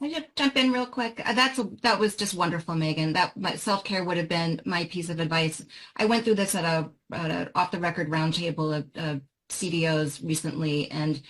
I just jump in real quick. That was just wonderful, Megan. That my self-care would have been my piece of advice. I went through this at a off-the-record roundtable of CDOs recently, and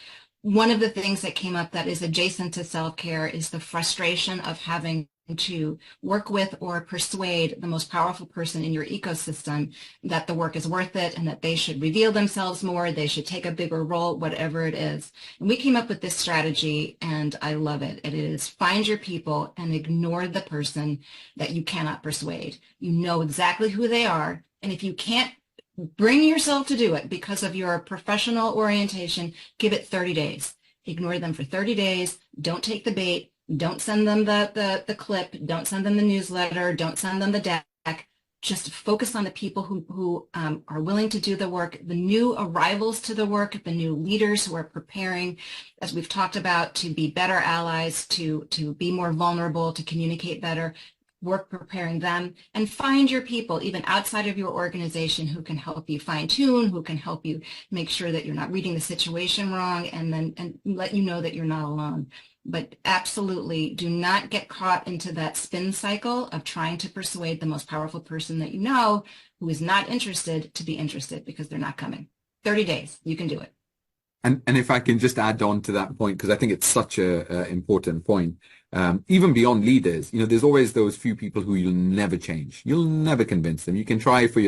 one of the things that came up that is adjacent to self-care is the frustration of having to work with or persuade the most powerful person in your ecosystem that the work is worth it and that they should reveal themselves more, they should take a bigger role, whatever it is. And we came up with this strategy and I love it. It is find your people and ignore the person that you cannot persuade. You know exactly who they are. And if you can't bring yourself to do it because of your professional orientation, give it 30 days. Ignore them for 30 days. Don't take the bait. Don't send them the clip. Don't send them the newsletter. Don't send them the deck. Just focus on the people who are willing to do the work, the new arrivals to the work, the new leaders who are preparing, as we've talked about, to be better allies, to be more vulnerable, to communicate better. Work preparing them, and find your people even outside of your organization who can help you fine tune, who can help you make sure that you're not reading the situation wrong, and let you know that you're not alone. But absolutely do not get caught into that spin cycle of trying to persuade the most powerful person that you know who is not interested to be interested, because they're not coming. 30 days, you can do it. And if I can just add on to that point, because I think it's such a important point, even beyond leaders, there's always those few people who you'll never change. You'll never convince them. You can try for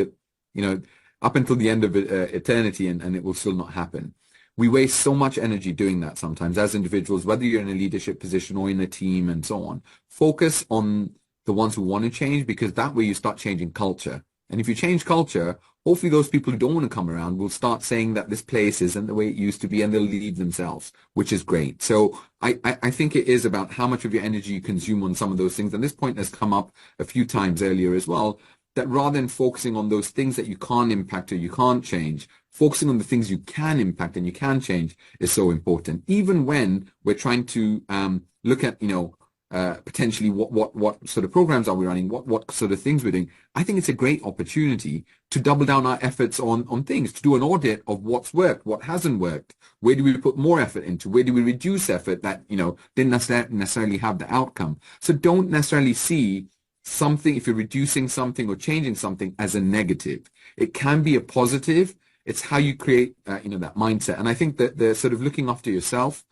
up until the end of eternity, and it will still not happen. We waste so much energy doing that sometimes as individuals, whether you're in a leadership position or in a team and so on. Focus on the ones who want to change, because that way you start changing culture. And if you change culture, hopefully those people who don't want to come around will start saying that this place isn't the way it used to be, and they'll leave themselves, which is great. So I think it is about how much of your energy you consume on some of those things. And this point has come up a few times earlier as well, that rather than focusing on those things that you can't impact or you can't change, focusing on the things you can impact and you can change is so important. Even when we're trying to look at, potentially what sort of programs are we running, what sort of things we're doing. I think it's a great opportunity to double down our efforts on things, to do an audit of what's worked, what hasn't worked, where do we put more effort into, where do we reduce effort that, didn't necessarily have the outcome. So don't necessarily see something, if you're reducing something or changing something, as a negative. It can be a positive. It's how you create, that mindset. And I think that the sort of looking after yourself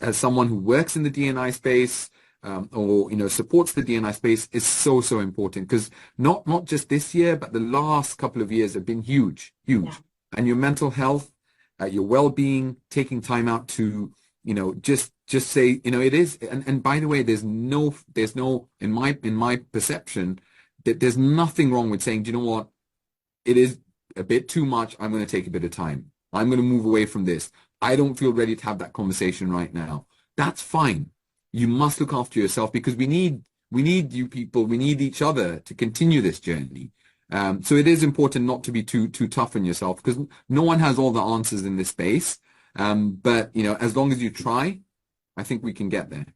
as someone who works in the D&I space, or supports the D&I space, is so important, because not just this year, but the last couple of years have been huge. Yeah. And your mental health, your well-being, taking time out to just say it is. And by the way, there's no in my perception that there's nothing wrong with saying, do you know what, it is a bit too much. I'm going to take a bit of time. I'm going to move away from this. I don't feel ready to have that conversation right now. That's fine. You must look after yourself, because we need you people. We need each other to continue this journey. So it is important not to be too tough on yourself, because no one has all the answers in this space. But as long as you try, I think we can get there.